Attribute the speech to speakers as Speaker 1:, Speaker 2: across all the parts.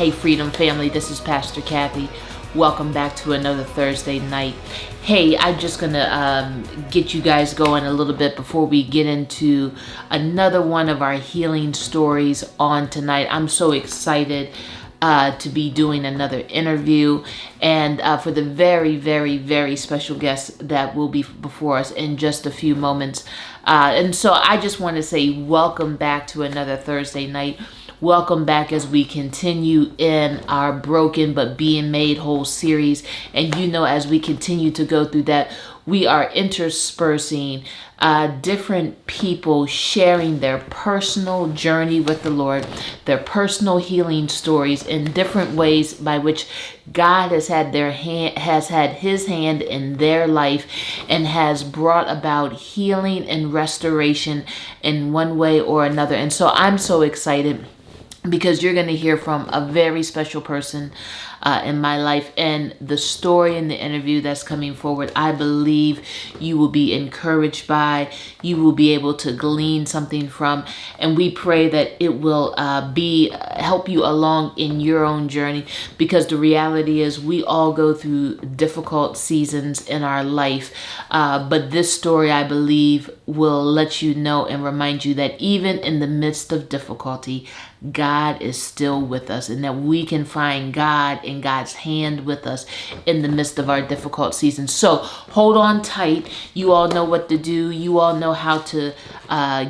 Speaker 1: Hey Freedom Family, this is Pastor Kathy. Welcome back to another Thursday night. Hey, I'm just gonna get you guys going a little bit before we get into another one of our healing stories on tonight. I'm so excited to be doing another interview, and for the very, very, very special guest that will be before us in just a few moments. And so I just want to say welcome back to another Thursday night. Welcome back as we continue in our Broken But Being Made Whole series. And as we continue to go through that, we are interspersing different people sharing their personal journey with the Lord, their personal healing stories in different ways by which God has had His hand in their life and has brought about healing and restoration in one way or another. And so I'm so excited because you're going to hear from a very special person in my life, and the story in the interview that's coming forward, I believe you will be encouraged by, you will be able to glean something from, and we pray that it will help you along in your own journey, because the reality is we all go through difficult seasons in our life, but this story, I believe, will let you know and remind you that even in the midst of difficulty, God is still with us, and that we can find God and God's hand with us in the midst of our difficult seasons. So hold on tight. You all know what to do. You all know how to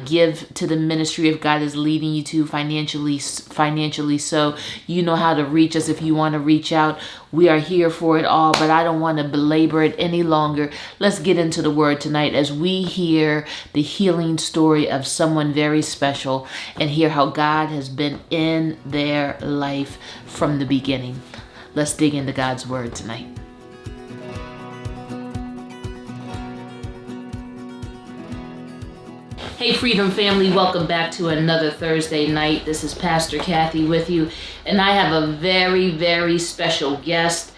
Speaker 1: give to the ministry if God is leading you to financially. So you know how to reach us if you want to reach out. We are here for it all, but I don't want to belabor it any longer. Let's get into the word tonight as we hear the healing story of someone very special and hear how God has been in their life from the beginning. Let's dig into God's word tonight. Hey Freedom Family, welcome back to another Thursday night. This is Pastor Kathy with you, and I have a very, very special guest,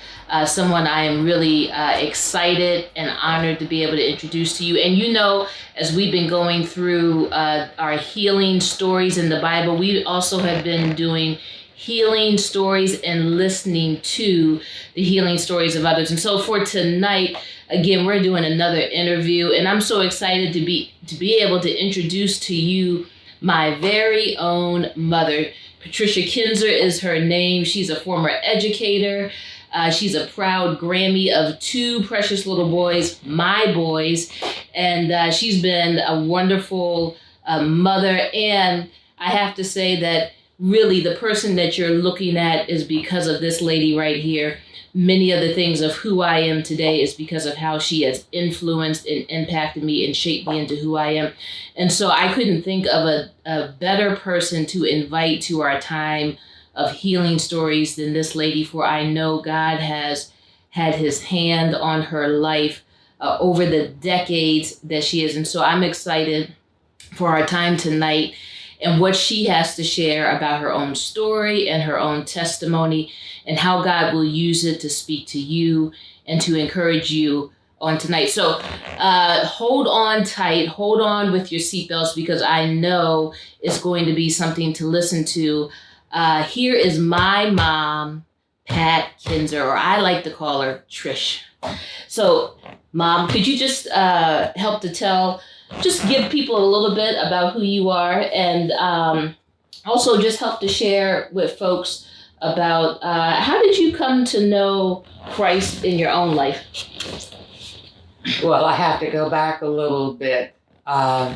Speaker 1: someone I am really excited and honored to be able to introduce to you. And as we've been going through our healing stories in the Bible, we also have been doing healing stories and listening to the healing stories of others. And so for tonight, again, we're doing another interview, and I'm so excited to be able to introduce to you my very own mother. Patricia Kinzer is her name. She's a former educator. She's a proud Grammy of two precious little boys, my boys, and she's been a wonderful mother. And I have to say that really the person that you're looking at is because of this lady right here. Many of the things of who I am today is because of how she has influenced and impacted me and shaped me into who I am. And so I couldn't think of a better person to invite to our time of healing stories than this lady, for I know God has had His hand on her life over the decades that she is. And so I'm excited for our time tonight and what she has to share about her own story and her own testimony, and how God will use it to speak to you and to encourage you on tonight. So hold on tight, hold on with your seatbelts, because I know it's going to be something to listen to. Here is my mom, Pat Kinzer, or I like to call her Trish. So, Mom, could you just help to just give people a little bit about who you are, and also just help to share with folks about how did you come to know Christ in your own life?
Speaker 2: Well, I have to go back a little bit. I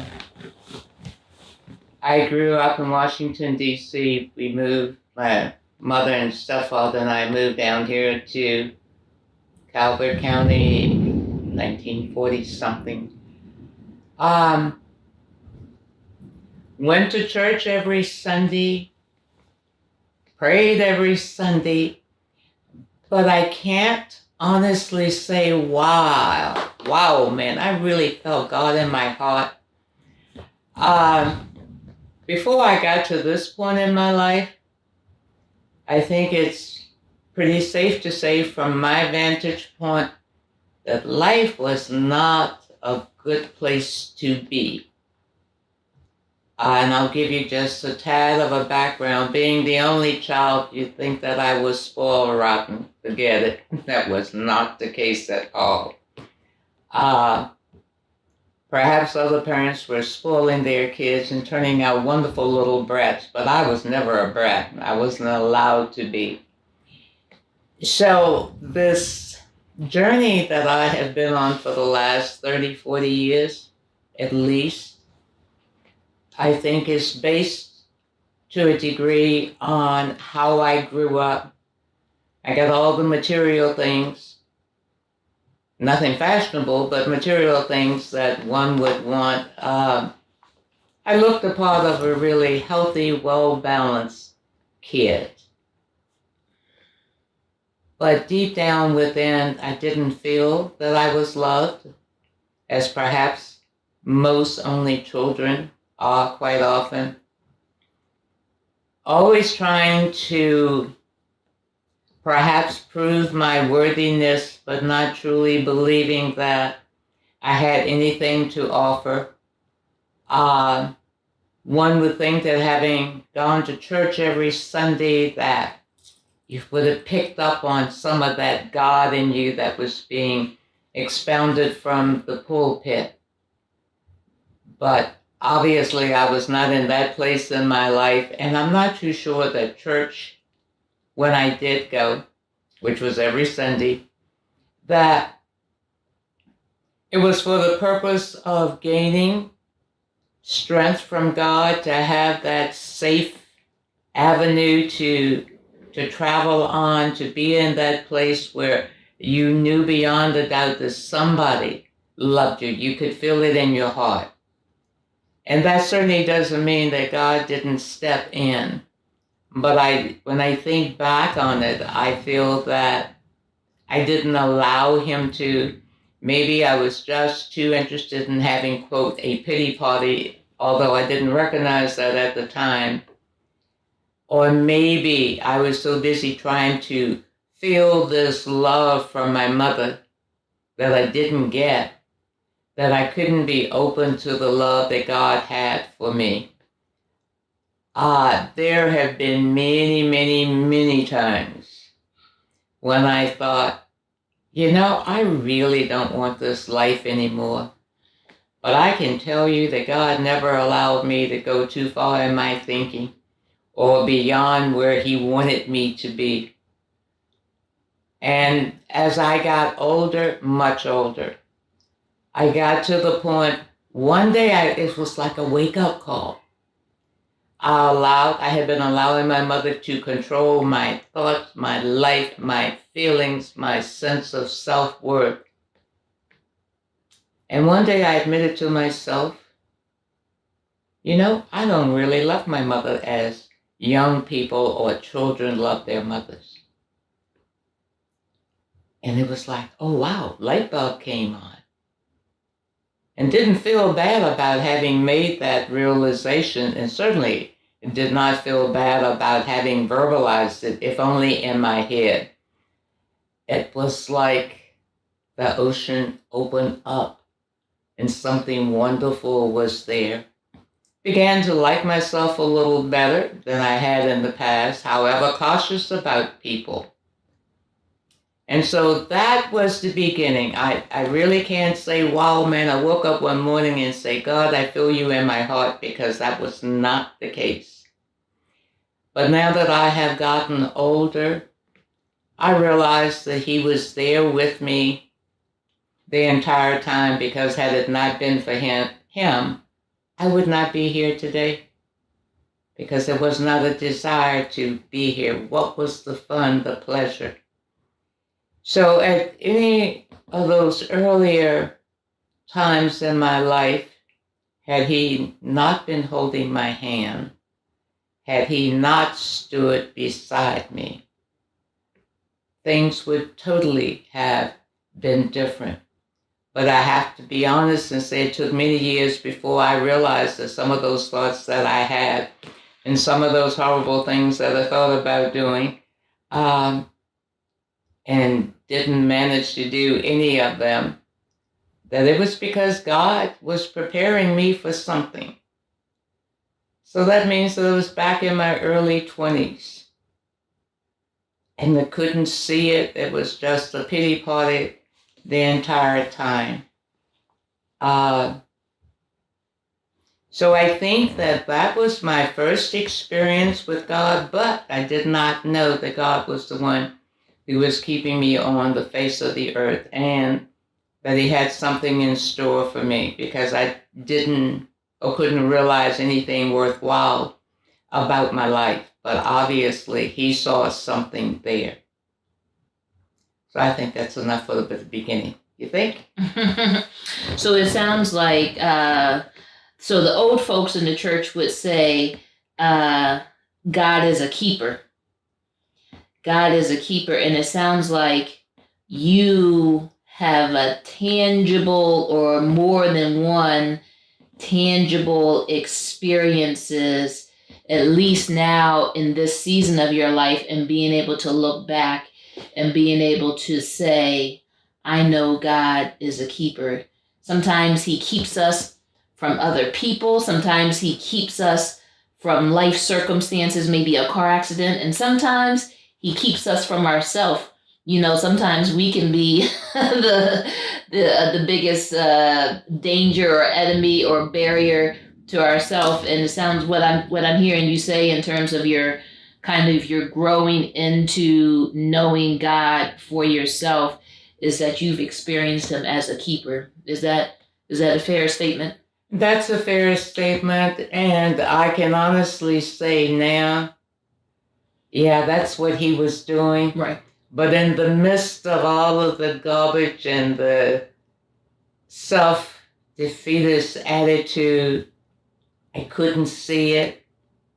Speaker 2: grew up in Washington, D.C. We moved, my mother and stepfather and I moved down here to Calvert County, 1940-something. Went to church every Sunday, prayed every Sunday, but I can't honestly say, wow, man, I really felt God in my heart. Before I got to this point in my life, I think it's pretty safe to say from my vantage point that life was not a good place to be. And I'll give you just a tad of a background. Being the only child, you'd think that I was spoiled rotten. Forget it. That was not the case at all. Perhaps other parents were spoiling their kids and turning out wonderful little brats, but I was never a brat. I wasn't allowed to be. So this journey that I have been on for the last 30, 40 years, at least, I think is based to a degree on how I grew up. I got all the material things, nothing fashionable, but material things that one would want. I looked the part of a really healthy, well-balanced kid. But deep down within, I didn't feel that I was loved, as perhaps most only children are quite often. Always trying to perhaps prove my worthiness, but not truly believing that I had anything to offer. One would think that having gone to church every Sunday that you would have picked up on some of that God in you that was being expounded from the pulpit. But obviously I was not in that place in my life, and I'm not too sure that church, when I did go, which was every Sunday, that it was for the purpose of gaining strength from God, to have that safe avenue to travel on, to be in that place where you knew beyond a doubt that somebody loved you. You could feel it in your heart. And that certainly doesn't mean that God didn't step in. But when I think back on it, I feel that I didn't allow him to. Maybe I was just too interested in having, quote, a pity party, although I didn't recognize that at the time. Or maybe I was so busy trying to feel this love from my mother that I didn't get, that I couldn't be open to the love that God had for me. There have been many, many, many times when I thought, I really don't want this life anymore. But I can tell you that God never allowed me to go too far in my thinking or beyond where he wanted me to be. And as I got older, much older, I got to the point, one day it was like a wake-up call. I had been allowing my mother to control my thoughts, my life, my feelings, my sense of self-worth. And one day I admitted to myself, I don't really love my mother as young people or children love their mothers. And it was like, oh wow, light bulb came on. And didn't feel bad about having made that realization, and certainly did not feel bad about having verbalized it, if only in my head. It was like the ocean opened up and something wonderful was there. Began to like myself a little better than I had in the past, however cautious about people. And so that was the beginning. I really can't say, wow, man, I woke up one morning and say, God, I feel you in my heart, because that was not the case. But now that I have gotten older, I realized that he was there with me the entire time, because had it not been for him, I would not be here today, because there was not a desire to be here. What was the fun, the pleasure? So at any of those earlier times in my life, had he not been holding my hand, had he not stood beside me, things would totally have been different. But I have to be honest and say it took many years before I realized that some of those thoughts that I had and some of those horrible things that I thought about doing, and didn't manage to do any of them, that it was because God was preparing me for something. So that means that it was back in my early 20s. And I couldn't see it. It was just a pity party the entire time. So I think that was my first experience with God, but I did not know that God was the one who was keeping me on the face of the earth and that he had something in store for me, because I didn't or couldn't realize anything worthwhile about my life. But obviously he saw something there. So I think that's enough for the beginning. You think?
Speaker 1: So it sounds like, so the old folks in the church would say, God is a keeper. God is a keeper. And it sounds like you have a tangible or more than one tangible experiences, at least now in this season of your life, and being able to look back and being able to say, I know God is a keeper. Sometimes he keeps us from other people. Sometimes he keeps us from life circumstances, maybe a car accident. And sometimes he keeps us from ourselves. You know, sometimes we can be the biggest danger or enemy or barrier to ourselves. And it sounds what I'm hearing you say in terms of your kind of your growing into knowing God for yourself is that you've experienced him as a keeper. Is that a fair statement?
Speaker 2: That's a fair statement, and I can honestly say now, yeah, that's what he was doing.
Speaker 1: Right.
Speaker 2: But in the midst of all of the garbage and the self-defeatist attitude, I couldn't see it.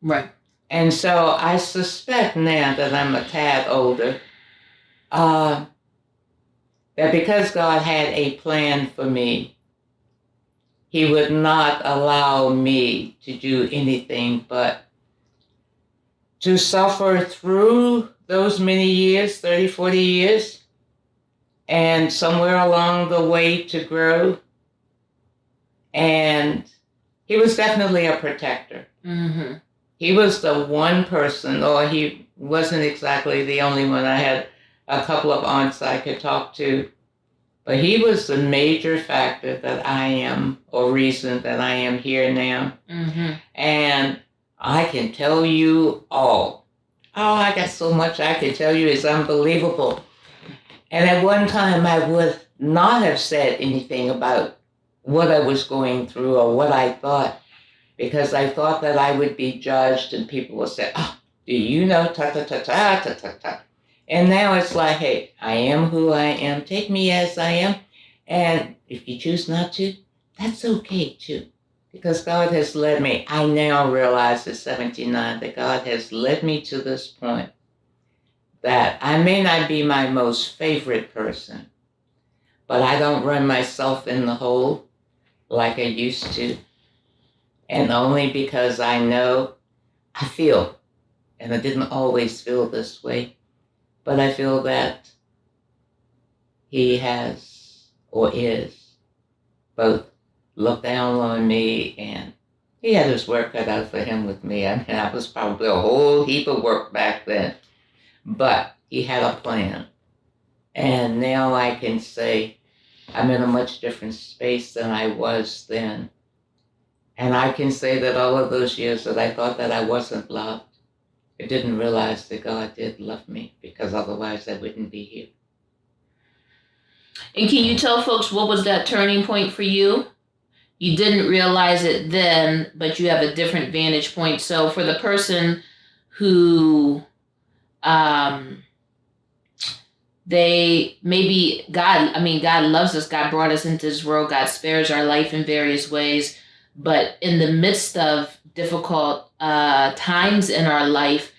Speaker 1: Right.
Speaker 2: And so I suspect now that I'm a tad older, that because God had a plan for me, he would not allow me to do anything but to suffer through those many years, 30, 40 years, and somewhere along the way to grow. And he was definitely a protector.
Speaker 1: Mm-hmm.
Speaker 2: He was the one person, or he wasn't exactly the only one. I had a couple of aunts I could talk to, but he was the major factor that I am, or reason that I am here now.
Speaker 1: Mm-hmm.
Speaker 2: And I can tell you all. Oh, I got so much I can tell you. It's unbelievable. And at one time, I would not have said anything about what I was going through or what I thought, because I thought that I would be judged and people would say, oh, do you know, ta-ta-ta-ta. And now it's like, hey, I am who I am. Take me as I am. And if you choose not to, that's okay too. Because God has led me. I now realize at 79 that God has led me to this point that I may not be my most favorite person, but I don't run myself in the hole like I used to. And only because I know, I feel, and I didn't always feel this way, but I feel that he has, or is, both looked down on me, and he had his work cut out for him with me. I mean, I was probably a whole heap of work back then, but he had a plan. And now I can say I'm in a much different space than I was then. And I can say that all of those years that I thought that I wasn't loved, I didn't realize that God did love me, because otherwise I wouldn't be here.
Speaker 1: And can you tell folks what was that turning point for you? You didn't realize it then, but you have a different vantage point. So for the person who they maybe God loves us. God brought us into this world. God spares our life in various ways. But in the midst of difficult times in our life,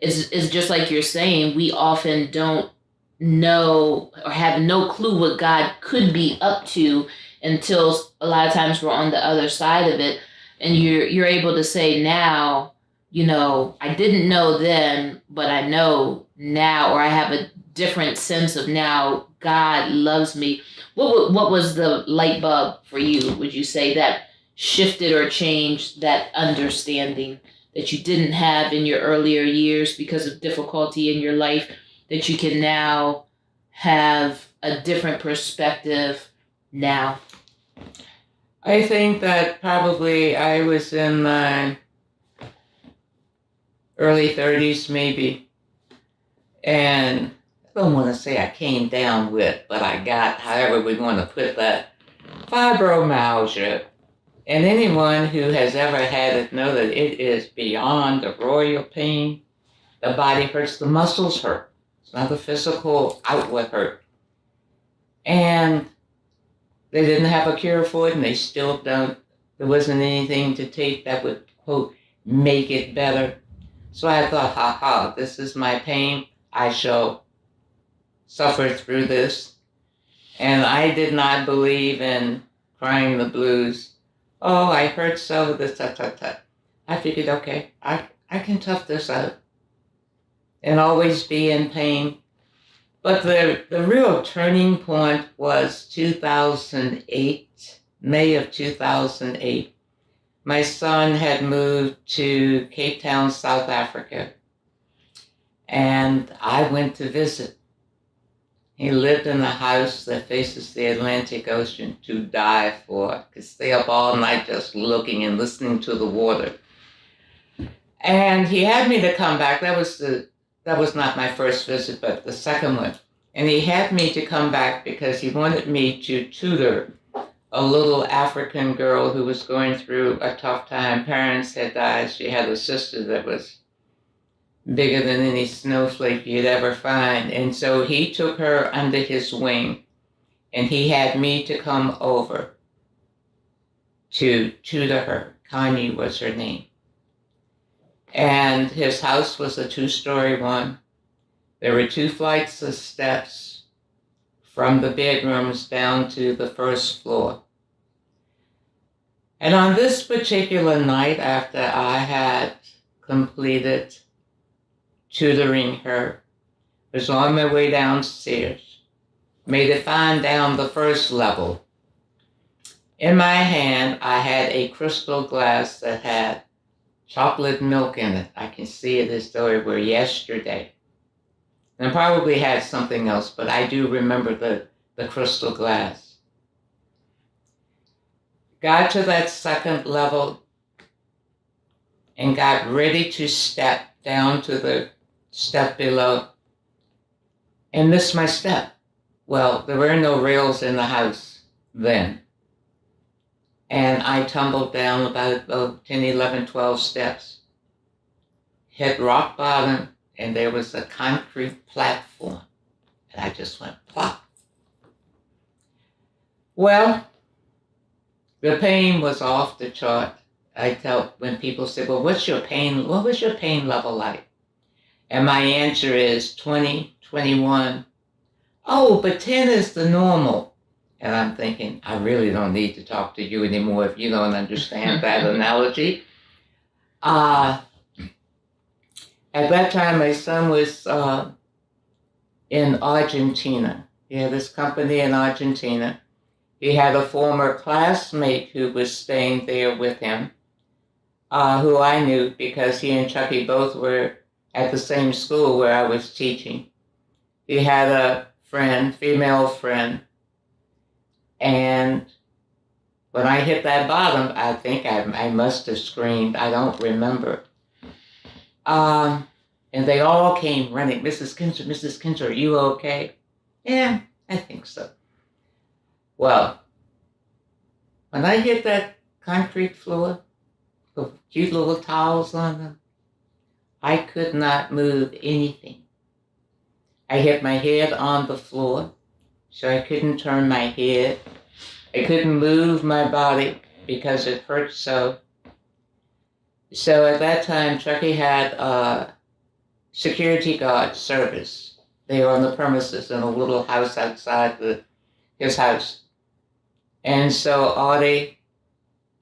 Speaker 1: is just like you're saying, we often don't know or have no clue what God could be up to until a lot of times we're on the other side of it. And you're able to say now, you know, I didn't know then, but I know now, or I have a different sense of now God loves me. What was the light bulb for you, would you say, that shifted or changed that understanding that you didn't have in your earlier years because of difficulty in your life, that you can now have a different perspective now?
Speaker 2: I think that probably I was in my early 30s, maybe. And I don't want to say I came down with, but I got, however we want to put that, fibromyalgia. And anyone who has ever had it know that it is beyond the royal pain. The body hurts, the muscles hurt. It's not the physical outward hurt. And they didn't have a cure for it, and they still don't. There wasn't anything to take that would, quote, make it better. So I thought, this is my pain. I shall suffer through this. And I did not believe in crying the blues. Oh, I hurt so, this, that. I figured, okay, I can tough this out and always be in pain. But the real turning point was 2008, May of 2008. My son had moved to Cape Town, South Africa, and I went to visit. He lived in a house that faces the Atlantic Ocean, to die for. I could stay up all night just looking and listening to the water. And he had me to come back. That was not my first visit, but the second one. And he had me to come back because he wanted me to tutor a little African girl who was going through a tough time. Parents had died. She had a sister that was bigger than any snowflake you'd ever find. And so he took her under his wing, and he had me to come over to tutor her. Connie was her name. And his house was a 2-story one. There were 2 flights of steps from the bedrooms down to the first floor. And on this particular night, after I had completed tutoring her, was on my way downstairs, made it fine down the first level. In my hand, I had a crystal glass that had chocolate milk in it. I can see it as though it were yesterday. And probably had something else, but I do remember the crystal glass. Got to that second level and got ready to step down to the step below and missed my step. Well, there were no rails in the house then. And I tumbled down about 10, 11, 12 steps, hit rock bottom, and there was a concrete platform. And I just went plop. Well, the pain was off the chart. I tell when people say, well, what was your pain level like? And my answer is 20, 21. Oh, but 10 is the normal. And I'm thinking, I really don't need to talk to you anymore if you don't understand that analogy. At that time, my son was in Argentina. He had this company in Argentina. He had a former classmate who was staying there with him, who I knew because he and Chucky both were at the same school where I was teaching. He had a friend, female friend, and when I hit that bottom, I think I must have screamed. I don't remember. And they all came running. Mrs. Kinzer, are you okay? Yeah, I think so. Well, when I hit that concrete floor, with cute little towels on them, I could not move anything. I hit my head on the floor, so I couldn't turn my head. I couldn't move my body because it hurt so. So at that time, Chucky had a security guard service. They were on the premises in a little house outside his house. And so Audie,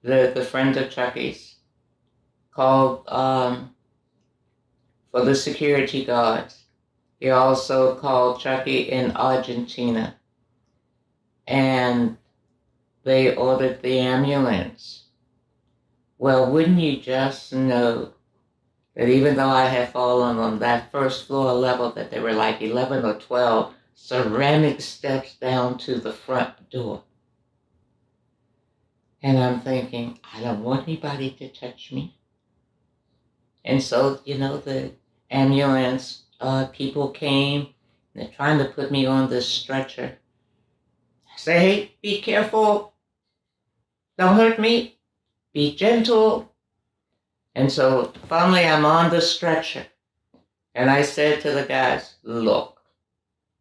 Speaker 2: the friend of Chucky's, called for the security guards. He also called Chucky in Argentina. And they ordered the ambulance. Well, wouldn't you just know that even though I had fallen on that first floor level, that there were like 11 or 12 ceramic steps down to the front door. And I'm thinking, I don't want anybody to touch me. And so, the ambulance people came. They're trying to put me on this stretcher. I say, hey, be careful. Don't hurt me. Be gentle. And so finally I'm on the stretcher. And I said to the guys, look,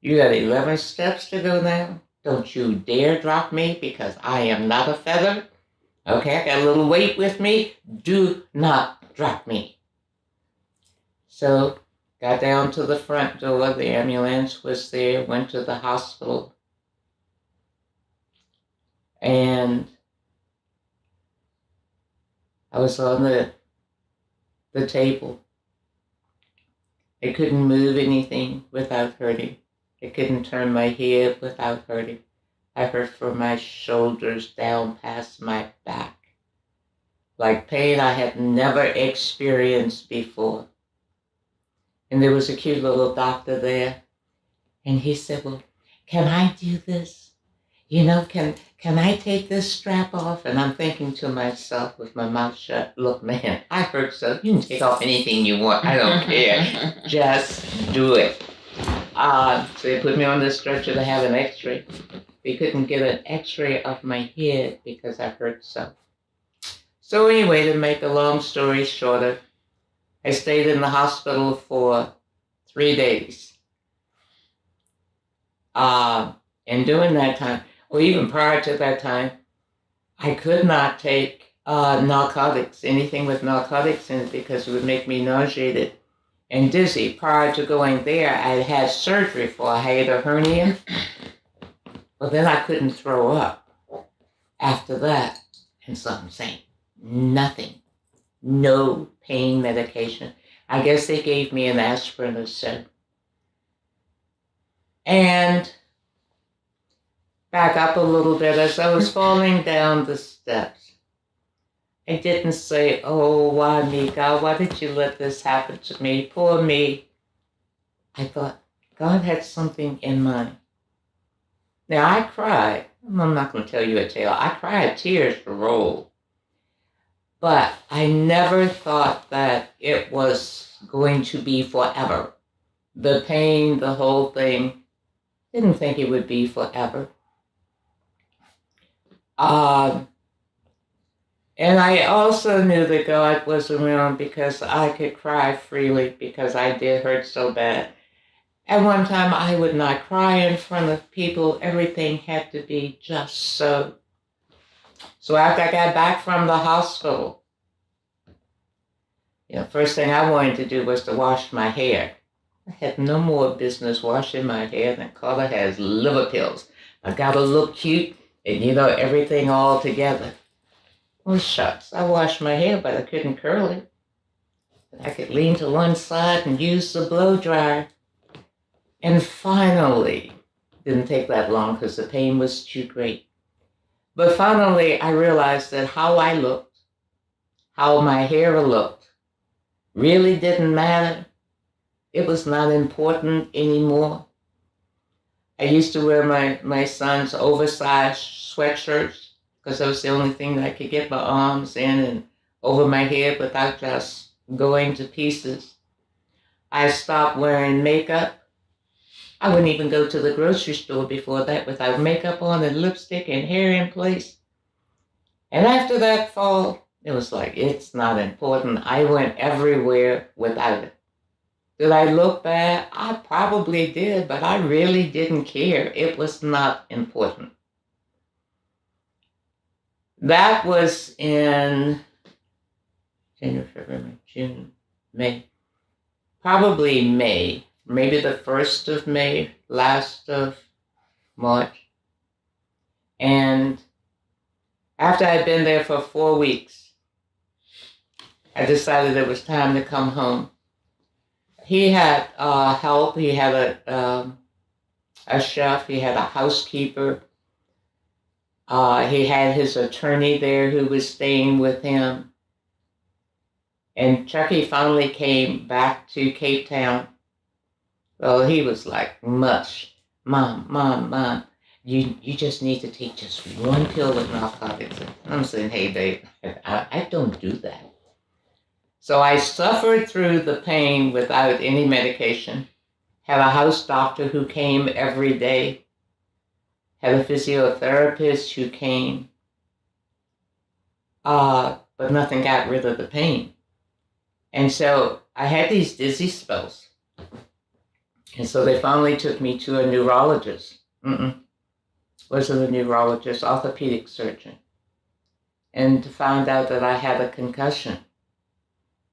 Speaker 2: you got 11 steps to go now. Don't you dare drop me because I am not a feather. Okay, I got a little weight with me. Do not drop me. So got down to the front door. The ambulance was there. Went to the hospital. And I was on the table. I couldn't move anything without hurting. I couldn't turn my head without hurting. I hurt from my shoulders down past my back, like pain I had never experienced before. And there was a cute little doctor there, and he said, well, can I do this? Can I take this strap off? And I'm thinking to myself with my mouth shut, look, man, I hurt so you can take off anything you want. I don't care. Just do it. So they put me on the stretcher to have an x-ray. They couldn't get an x-ray of my head because I hurt so. So anyway, to make a long story shorter, I stayed in the hospital for 3 days. And during that time, or even prior to that time, I could not take narcotics, anything with narcotics in it, because it would make me nauseated and dizzy. Prior to going there, I had surgery for a hiatal hernia, but then I couldn't throw up after that. And so I'm saying, nothing, no pain medication. I guess they gave me an aspirin or so. And back up a little bit, as I was falling down the steps, I didn't say, oh, why me, God? Why did you let this happen to me? Poor me. I thought, God had something in mind. Now, I cried. I'm not going to tell you a tale. I cried, tears rolled. But I never thought that it was going to be forever. The pain, the whole thing, didn't think it would be forever. And I also knew that God was around because I could cry freely because I did hurt so bad. At one time, I would not cry in front of people. Everything had to be just so. So after I got back from the hospital, first thing I wanted to do was to wash my hair. I had no more business washing my hair than Carla has liver pills. I gotta look cute and, everything all together. Well, shucks, I washed my hair, but I couldn't curl it. I could lean to one side and use the blow dryer. And finally, didn't take that long because the pain was too great. But finally, I realized that how I looked, how my hair looked, really didn't matter. It was not important anymore. I used to wear my son's oversized sweatshirts because that was the only thing that I could get my arms in and over my head without just going to pieces. I stopped wearing makeup. I wouldn't even go to the grocery store before that without makeup on and lipstick and hair in place. And after that fall, it was like, it's not important. I went everywhere without it. Did I look bad? I probably did, but I really didn't care. It was not important. That was in January, February, June, May. Probably May. Maybe the 1st of May, last of March. And after I'd been there for 4 weeks, I decided it was time to come home. He had help. He had a chef. He had a housekeeper. He had his attorney there who was staying with him. And Chucky finally came back to Cape Town. Well, he was like mush. Mom, you just need to take just one pill with narcotics. I'm saying, hey, babe, I don't do that. So I suffered through the pain without any medication. Had a house doctor who came every day. Had a physiotherapist who came. But nothing got rid of the pain. And so I had these dizzy spells. And so they finally took me to a neurologist. Wasn't a neurologist, orthopedic surgeon. And to find out that I had a concussion.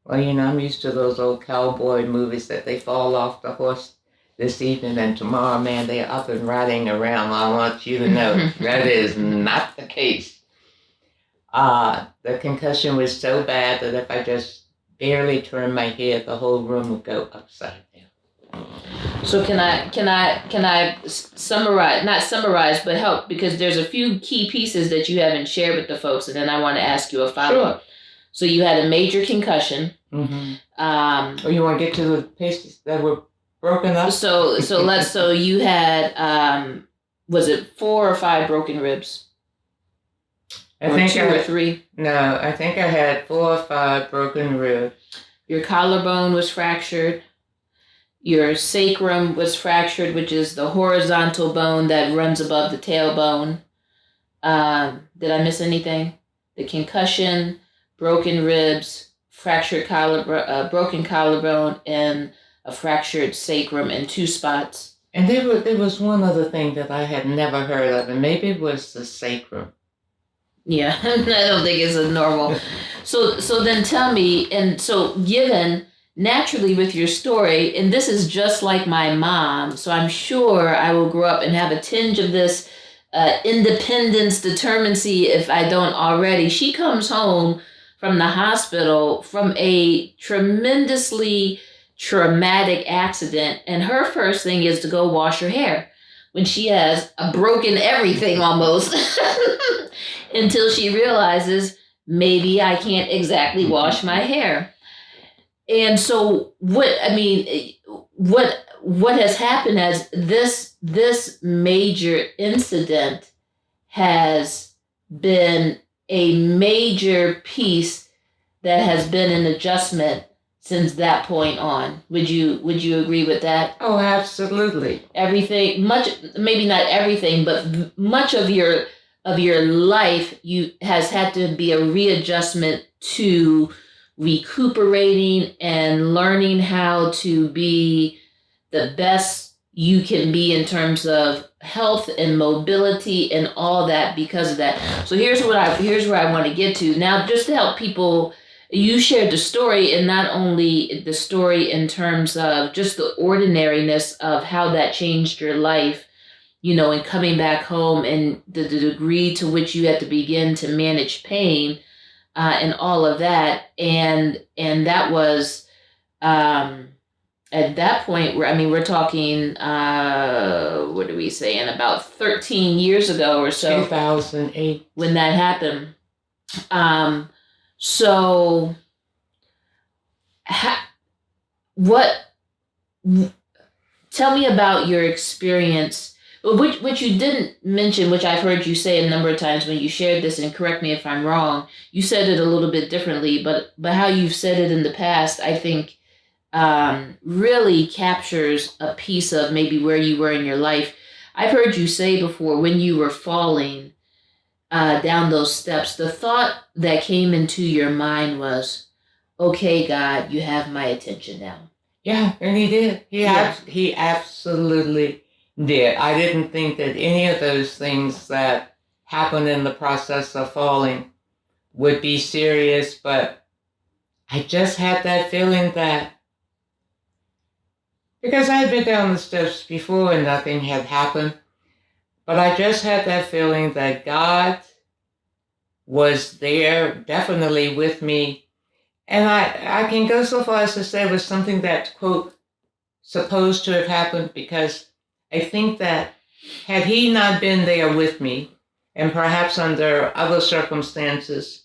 Speaker 2: Well, I'm used to those old cowboy movies that they fall off the horse this evening and tomorrow, man, they're up and riding around. I want you to know that is not the case. The concussion was so bad that if I just barely turned my head, the whole room would go upside down.
Speaker 1: So can I summarize, not summarize, but help, because there's a few key pieces that you haven't shared with the folks, and then I want to ask you a follow-up. Sure. So you had a major concussion.
Speaker 2: Mm-hmm. You want to get to the pieces that were broken up?
Speaker 1: So you had, was it 4 or 5 broken ribs?
Speaker 2: I think
Speaker 1: 2 or 3?
Speaker 2: No, I think I had 4 or 5 broken ribs.
Speaker 1: Your collarbone was fractured. Your sacrum was fractured, which is the horizontal bone that runs above the tailbone. Did I miss anything? The concussion, broken ribs, fractured broken collarbone, and a fractured sacrum in 2 spots.
Speaker 2: And there was one other thing that I had never heard of, and maybe it was the sacrum.
Speaker 1: Yeah, I don't think it's a normal. So then tell me, and so given naturally with your story, and this is just like my mom, so I'm sure I will grow up and have a tinge of this independence, determinacy if I don't already. She comes home from the hospital from a tremendously traumatic accident, and her first thing is to go wash her hair when she has a broken everything almost until she realizes maybe I can't exactly wash my hair. And so what has happened as this major incident has been a major piece that has been an adjustment since that point on. Would you agree with that?
Speaker 2: Oh, absolutely.
Speaker 1: Everything, maybe not everything, but much of your life has had to be a readjustment to recuperating and learning how to be the best you can be in terms of health and mobility and all that because of that. So here's where I want to get to now, just to help people. You shared the story, and not only the story in terms of just the ordinariness of how that changed your life, and coming back home and the degree to which you had to begin to manage pain and all of that. And that was at that point where, we're talking, what do we say, in about 13 years ago or so.
Speaker 2: 2008.
Speaker 1: When that happened. So, tell me about your experience, which you didn't mention, which I've heard you say a number of times when you shared this, and correct me if I'm wrong. You said it a little bit differently, but how you've said it in the past, I think, really captures a piece of maybe where you were in your life. I've heard you say before, when you were falling down those steps, the thought that came into your mind was, okay, God, you have my attention now.
Speaker 2: Yeah, and he did. He absolutely did. I didn't think that any of those things that happened in the process of falling would be serious, but I just had that feeling that, because I had been down the steps before and nothing had happened, but I just had that feeling that God was there, definitely with me. And I can go so far as to say it was something that, quote, supposed to have happened, because I think that had he not been there with me, and perhaps under other circumstances,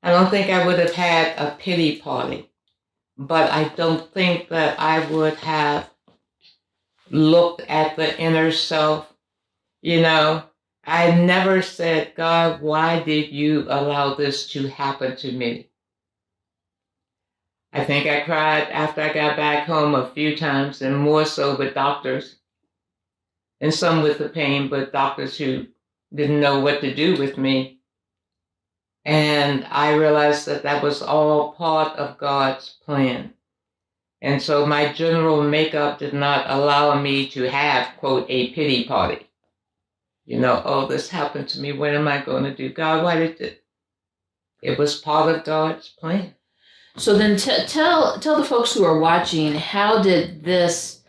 Speaker 2: I don't think I would have had a pity party, but I don't think that I would have looked at the inner self. You know, I never said, God, why did you allow this to happen to me? I think I cried after I got back home a few times, and more so with doctors, and some with the pain, but doctors who didn't know what to do with me. And I realized that that was all part of God's plan. And so my general makeup did not allow me to have, quote, a pity party. You know, oh, this happened to me. What am I going to do? God, why did it? It was part of God's plan.
Speaker 1: So then tell the folks who are watching, how did this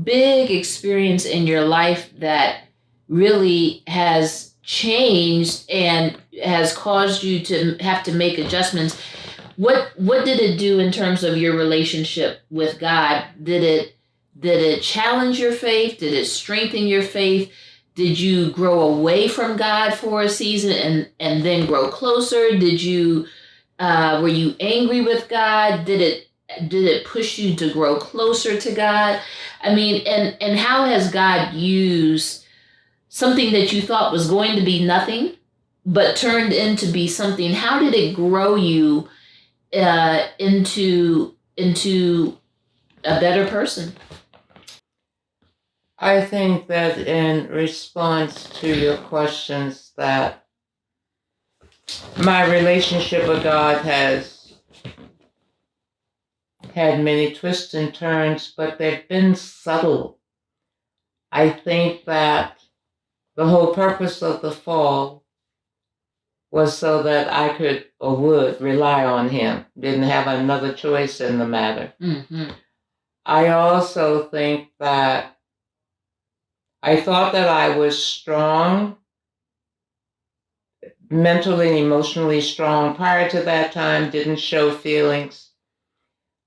Speaker 1: big experience in your life that really has changed and has caused you to have to make adjustments, what did it do in terms of your relationship with God? Did it challenge your faith? Did it strengthen your faith? Did you grow away from God for a season and then grow closer? Did you were you angry with God? Did it push you to grow closer to God? I mean, and how has God used something that you thought was going to be nothing, but turned into be something? How did it grow you into a better person?
Speaker 2: I think that in response to your questions, that my relationship with God has had many twists and turns, but they've been subtle. I think that the whole purpose of the fall was so that I could or would rely on Him. Didn't have another choice in the matter.
Speaker 1: Mm-hmm.
Speaker 2: I also think that I thought that I was strong, mentally and emotionally strong prior to that time, didn't show feelings.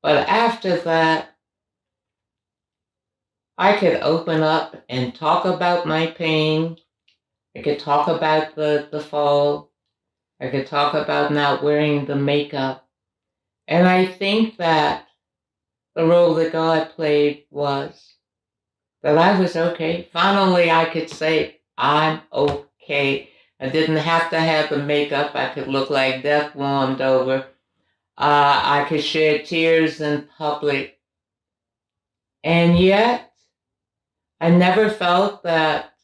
Speaker 2: But after that, I could open up and talk about my pain. I could talk about the fall. I could talk about not wearing the makeup. And I think that the role that God played was that I was okay. Finally, I could say, I'm okay. I didn't have to have the makeup. I could look like death warmed over. I could shed tears in public. And yet, I never felt that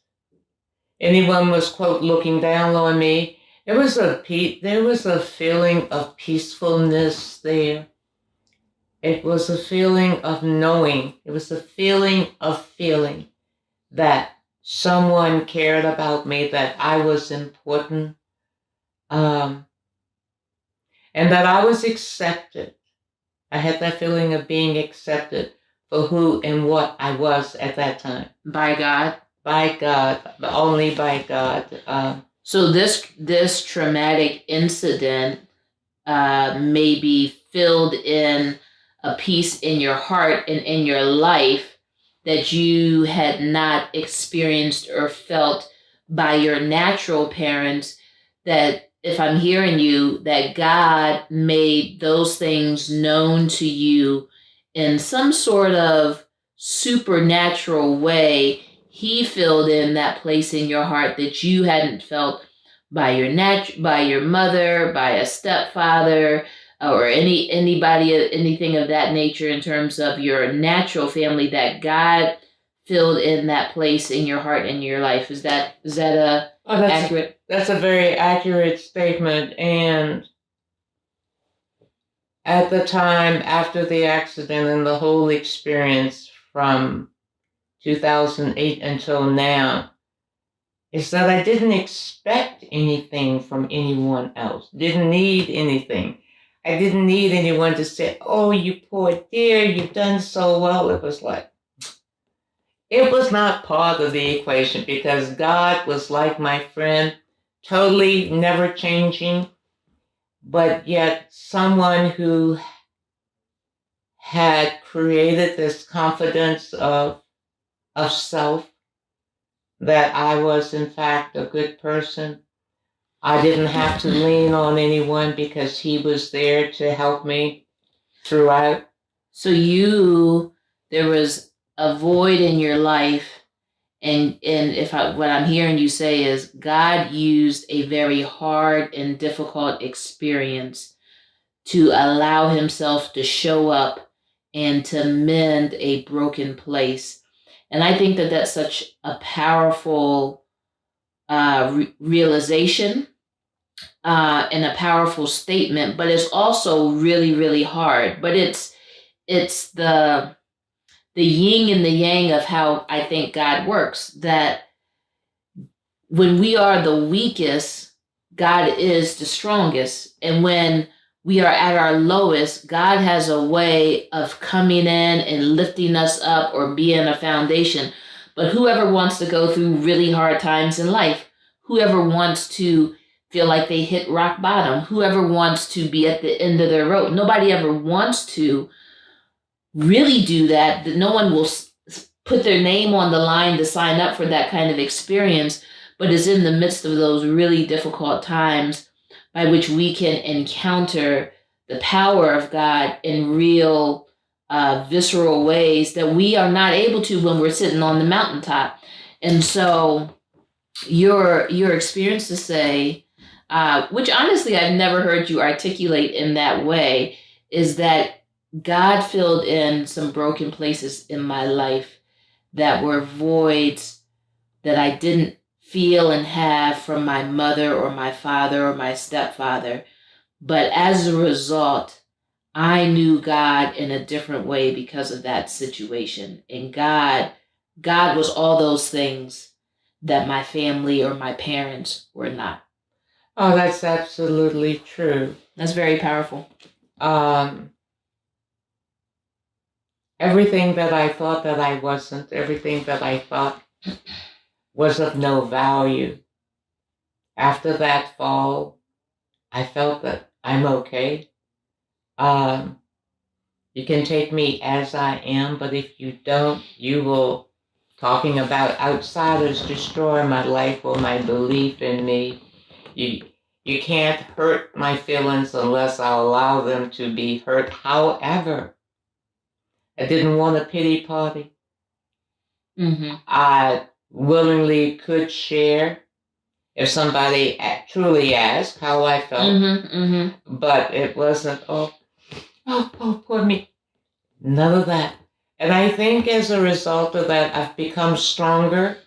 Speaker 2: anyone was, quote, looking down on me. There was a feeling of peacefulness there. It was a feeling of knowing. It was a feeling of feeling that someone cared about me, that I was important, and that I was accepted. I had that feeling of being accepted for who and what I was at that time.
Speaker 1: By God?
Speaker 2: By God, only by God.
Speaker 1: So this traumatic incident maybe filled in a piece in your heart and in your life that you had not experienced or felt by your natural parents, that if I'm hearing you, that God made those things known to you in some sort of supernatural way. He filled in that place in your heart that you hadn't felt by by your mother, by a stepfather, or anybody, anything of that nature in terms of your natural family, that God filled in that place in your heart and your life. Is that accurate?
Speaker 2: That's a very accurate statement. And at the time after the accident and the whole experience from 2008 until now, is that I didn't expect anything from anyone else. Didn't need anything. I didn't need anyone to say, oh, you poor dear, you've done so well. It was like, it was not part of the equation, because God was like my friend, totally never changing, but yet someone who had created this confidence of self, that I was in fact a good person. I didn't have to lean on anyone because he was there to help me throughout.
Speaker 1: So there was a void in your life, and what I'm hearing you say is God used a very hard and difficult experience to allow himself to show up and to mend a broken place. And I think that that's such a powerful realization and a powerful statement, but it's also really, really hard. But it's the yin and the yang of how I think God works. That when we are the weakest, God is the strongest. And when we are at our lowest, God has a way of coming in and lifting us up or being a foundation. But whoever wants to go through really hard times in life, whoever wants to feel like they hit rock bottom, whoever wants to be at the end of their rope, nobody ever wants to really do that. No one will put their name on the line to sign up for that kind of experience, but it's in the midst of those really difficult times by which we can encounter the power of God in real, visceral ways that we are not able to when we're sitting on the mountaintop. And so your experience to say, which honestly I've never heard you articulate in that way, is that God filled in some broken places in my life that were voids that I didn't feel and have from my mother or my father or my stepfather. But as a result, I knew God in a different way because of that situation. And God was all those things that my family or my parents were not.
Speaker 2: Oh, that's absolutely true.
Speaker 1: That's very powerful.
Speaker 2: Everything that I thought that I wasn't, everything that I thought was of no value. After that fall, I felt that I'm okay. You can take me as I am, but if you don't, you will, talking about outsiders, destroy my life or my belief in me. You can't hurt my feelings unless I allow them to be hurt. However, I didn't want a pity party.
Speaker 1: Mm-hmm.
Speaker 2: I willingly could share if somebody truly asked how I felt.
Speaker 1: Mm-hmm, mm-hmm.
Speaker 2: But it wasn't, oh, poor me. None of that. And I think as a result of that, I've become stronger.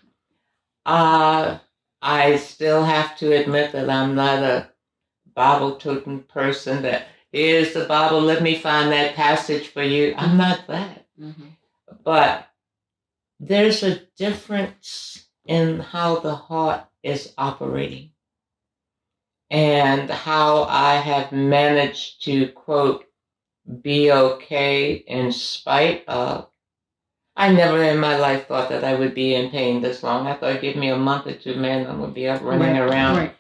Speaker 2: I still have to admit that I'm not a Bible-toting person that, here's the Bible, let me find that passage for you. I'm not that.
Speaker 1: Mm-hmm.
Speaker 2: But there's a difference in how the heart is operating and how I have managed to, quote, be okay in spite of. I never in my life thought that I would be in pain this long. I thought, give me a month or two, man, I would be up running around. Right.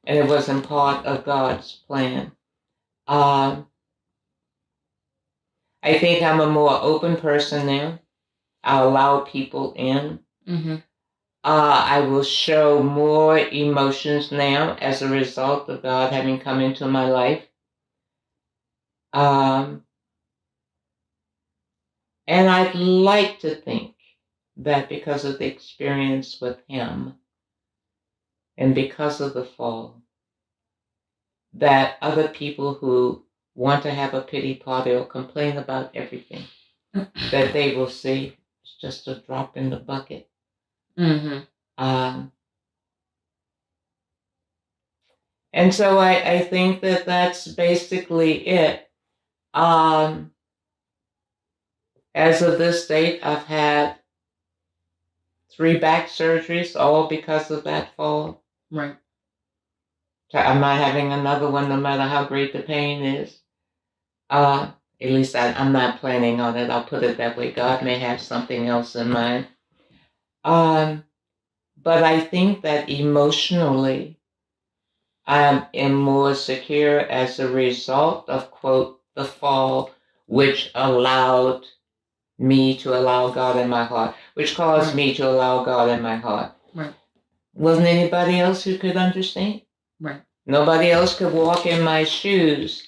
Speaker 2: And it wasn't part of God's plan. I think I'm a more open person now. I allow people in.
Speaker 1: Mm-hmm.
Speaker 2: I will show more emotions now as a result of God having come into my life. And I'd like to think that because of the experience with him and because of the fall, that other people who want to have a pity party or complain about everything, that they will see it's just a drop in the bucket.
Speaker 1: Mm-hmm.
Speaker 2: And so I think that that's basically it. As of this date, I've had 3 back surgeries, all because of that fall.
Speaker 1: Right.
Speaker 2: I'm not having another one, no matter how great the pain is. At least I'm not planning on it. I'll put it that way. God may have something else in mind. But I think that emotionally, I am more secure as a result of, quote, the fall, which allowed me to allow God in my heart, which caused me to allow God in my heart.
Speaker 1: Right.
Speaker 2: Wasn't anybody else who could understand?
Speaker 1: Right.
Speaker 2: Nobody else could walk in my shoes.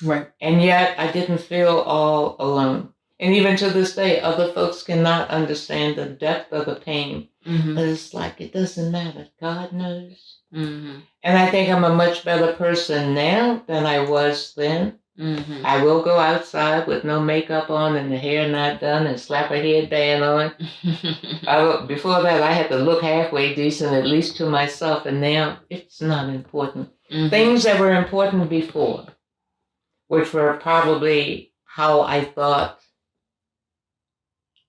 Speaker 1: Right.
Speaker 2: And yet I didn't feel all alone. And even to this day, other folks cannot understand the depth of the pain.
Speaker 1: Mm-hmm.
Speaker 2: But it's like, it doesn't matter. God knows.
Speaker 1: Mm-hmm.
Speaker 2: And I think I'm a much better person now than I was then.
Speaker 1: Mm-hmm.
Speaker 2: I will go outside with no makeup on and the hair not done and slap a headband on. Before that, I had to look halfway decent, at least to myself. And now it's not important.
Speaker 1: Mm-hmm.
Speaker 2: Things that were important before, which were probably how I thought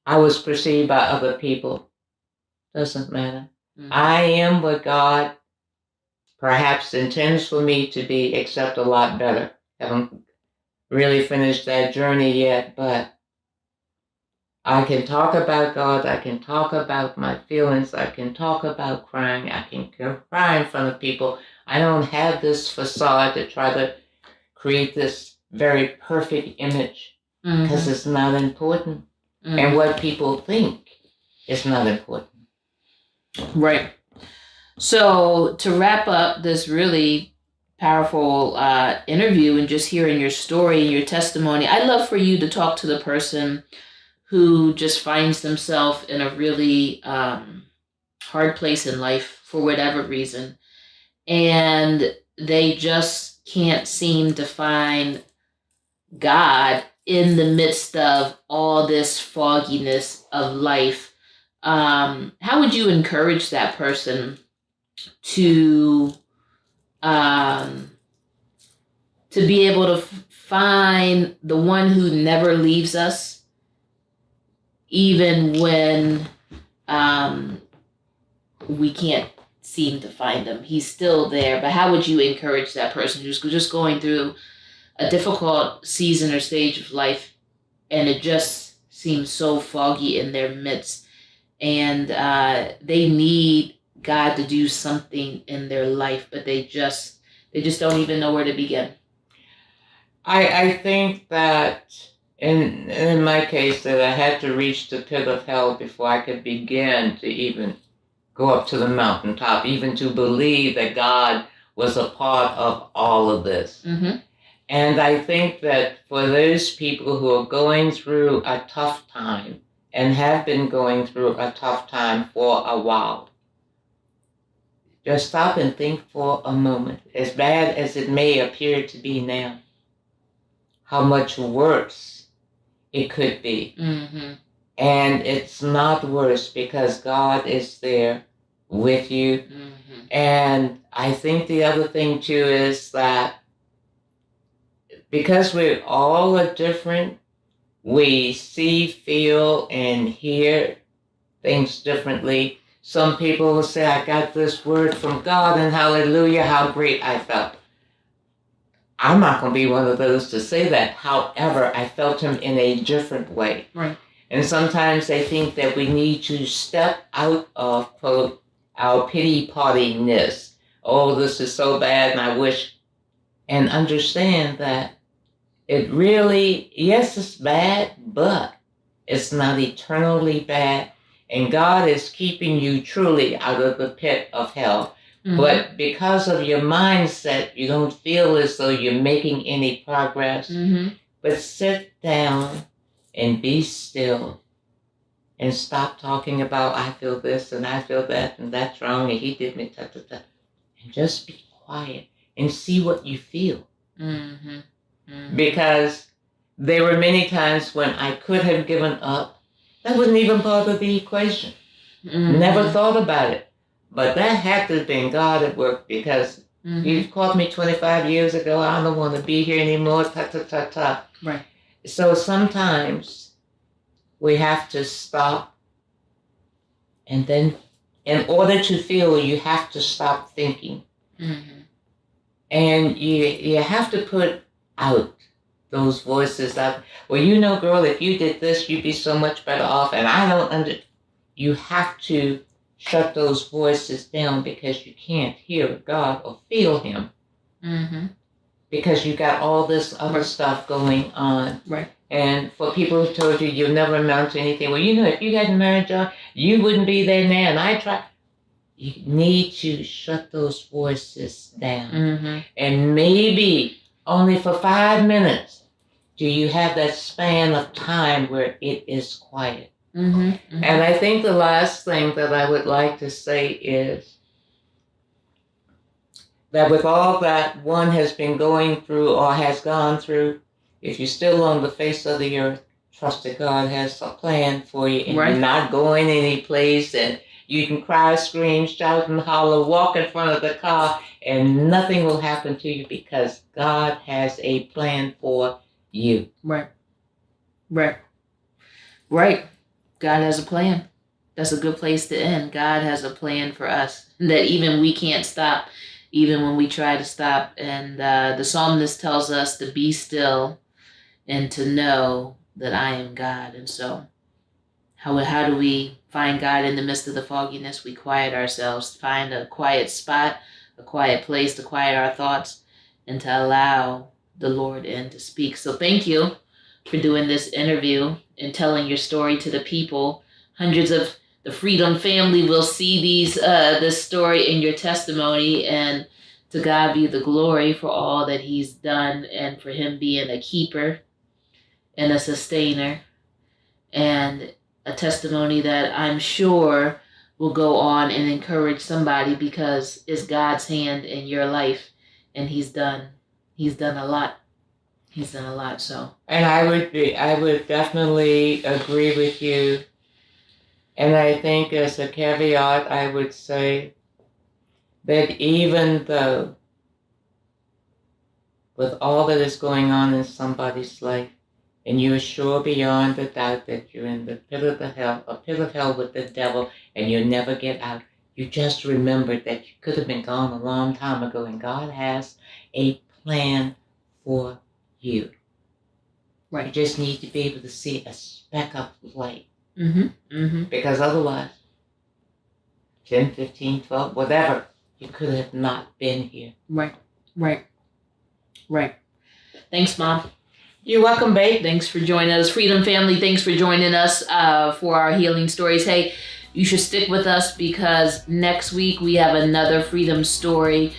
Speaker 2: I was perceived by other people, doesn't matter. Mm-hmm. I am what God perhaps intends for me to be, except a lot better. Haven't really finished that journey yet, but I can talk about God. I can talk about my feelings. I can talk about crying. I can cry in front of people. I don't have this facade to try to create this very perfect image, because it's not important. Mm-hmm. And what people think is not important.
Speaker 1: Right. So to wrap up this really powerful interview and just hearing your story and your testimony, I'd love for you to talk to the person who just finds themselves in a really hard place in life for whatever reason, and they just can't seem to find God in the midst of all this fogginess of life. How would you encourage that person to be able to find the one who never leaves us, even when we can't seem to find him? He's still there, but how would you encourage that person who's just going through a difficult season or stage of life, and it just seems so foggy in their midst, and they need God to do something in their life, but they just don't even know where to begin?
Speaker 2: I think that in my case that I had to reach the pit of hell before I could begin to even go up to the mountaintop, even to believe that God was a part of all of this. Mm-hmm. And I think that for those people who are going through a tough time and have been going through a tough time for a while, just stop and think for a moment, as bad as it may appear to be now, how much worse it could be. Mm-hmm. And it's not worse because God is there with you. Mm-hmm. And I think the other thing too is that because we all are different, we see, feel, and hear things differently. Some people will say, I got this word from God, and hallelujah, how great I felt. I'm not going to be one of those to say that. However, I felt him in a different way. Right. And sometimes they think that we need to step out of, quote, our pity-party-ness. Oh, this is so bad, and I wish. And understand that it really, yes, it's bad, but it's not eternally bad. And God is keeping you truly out of the pit of hell. Mm-hmm. But because of your mindset, you don't feel as though you're making any progress. Mm-hmm. But sit down and be still and stop talking about, I feel this and I feel that and that's wrong and he did me, and just be quiet and see what you feel. Mm-hmm. Mm-hmm. Because there were many times when I could have given up. That wasn't even part of the equation. Mm-hmm. Never thought about it. But that had to have been God at work, because you caught me 25 years ago. I don't want to be here anymore. Right. So sometimes we have to stop. And then in order to feel, you have to stop thinking. Mm-hmm. And you have to put out those voices that, well, you know, girl, if you did this, you'd be so much better off. And I don't you have to shut those voices down, because you can't hear God or feel him. Mm-hmm. Because you got all this other stuff going on. Right. And for people who told you you'll never amount to anything, well, you know, if you hadn't married John, you wouldn't be there now. And I tried. You need to shut those voices down.
Speaker 1: Mm-hmm.
Speaker 2: And maybe only for 5 minutes do you have that span of time where it is quiet.
Speaker 1: Mm-hmm. Mm-hmm.
Speaker 2: And I think the last thing that I would like to say is that with all that one has been going through or has gone through, if you're still on the face of the earth, trust that God has a plan for you, and you're not going any place, and you can cry, scream, shout, and holler, walk in front of the car, and nothing will happen to you because God has a plan for you.
Speaker 1: Right. God has a plan. That's a good place to end. God has a plan for us that even we can't stop, even when we try to stop. And the psalmist tells us to be still and to know that I am God. And so how do we find God in the midst of the fogginess? We quiet ourselves, find a quiet spot, a quiet place to quiet our thoughts and to allow the Lord in to speak. So thank you for doing this interview and telling your story to the people. Hundreds of the Freedom family will see this story in your testimony, and to God be the glory for all that he's done and for him being a keeper and a sustainer, and a testimony that I'm sure will go on and encourage somebody because it's God's hand in your life, and he's done a lot. He's done a lot. So,
Speaker 2: and I would definitely agree with you. And I think as a caveat, I would say that even though with all that is going on in somebody's life, and you're sure beyond a doubt that you're in the pit of hell with the devil, and you'll never get out, you just remember that you could have been gone a long time ago, and God has a plan for you.
Speaker 1: right.
Speaker 2: You just need to be able to see a speck of light.
Speaker 1: Mm-hmm. Mm-hmm.
Speaker 2: Because otherwise, 10, 15, 12, whatever, you could have not been here.
Speaker 1: Right. Thanks, Mom.
Speaker 2: You're welcome, babe.
Speaker 1: Thanks for joining us. Freedom family, thanks for joining us for our healing stories. Hey, you should stick with us because next week we have another freedom story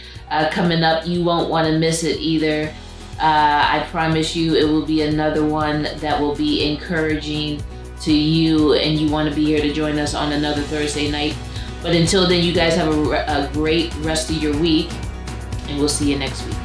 Speaker 1: coming up. You won't want to miss it either. I promise you it will be another one that will be encouraging to you, and you want to be here to join us on another Thursday night. But until then, you guys have a great rest of your week, and we'll see you next week.